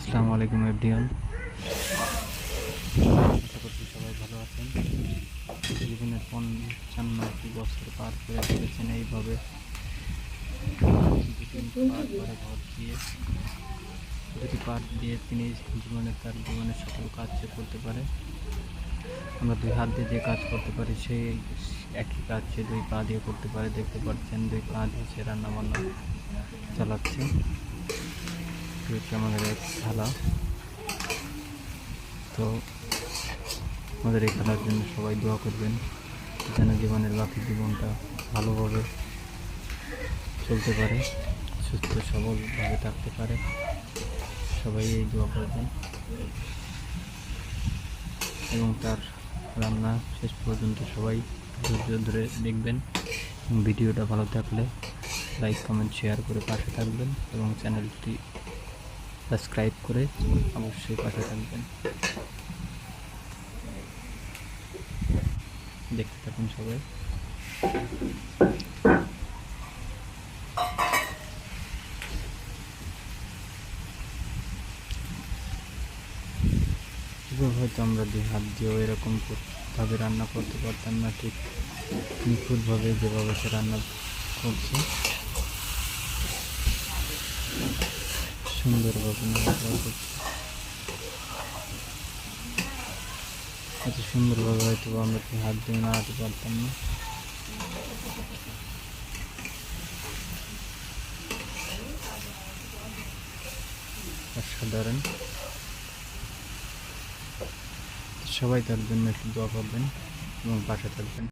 আসসালামু আলাইকুম এভরিওয়ান, আশা করছি সবাই ভালো আছেন। জীবনের 55টি বছর পার করে ফেলেছেন এইভাবে দুটি পার্ট দিয়ে তিনি তার জীবনের সকল কাজ সে করতে পারে। আমরা দুই হাত দিয়ে যে কাজ করতে পারি সেই একই কাজ সে দুই পা দিয়ে করতে পারে। দেখতে পাচ্ছেন দুই পা দিয়ে সে রান্না বান্না চালাচ্ছে। হচ্ছে আমাদের এক খেলা। তো আমাদের এই খেলার জন্য সবাই দোয়া করবেন যেন জীবনের বাকি জীবনটা ভালোভাবে চলতে পারে, সুস্থ সবলভাবে থাকতে পারে। সবাই এই দোয়া করবেন এবং তার রান্না শেষ পর্যন্ত সবাই ধৈর্য ধরে দেখবেন। ভিডিওটা ভালো থাকলে লাইক কমেন্ট শেয়ার করে পাশে থাকবেন এবং চ্যানেলটি সাবস্ক্রাইব করে অবশ্যই পাশে থাকবেন। দেখতে থাকুন সবাই। হয়তো আমরা দুই হাত দিয়েও এরকম ভাবে রান্না করতে পারতাম না, ঠিক নিখুঁতভাবে যেভাবে সে রান্না করছে, সুন্দরভাবে নাড়াচাড়া করছে। এত সুন্দরভাবে হয়তো আমরা দুই হাত দিয়ে নাড়াতে পারতাম না। অসাধারণ। সবাই তার জন্য একটু দোয়া করবেন এবং পাশে থাকবেন।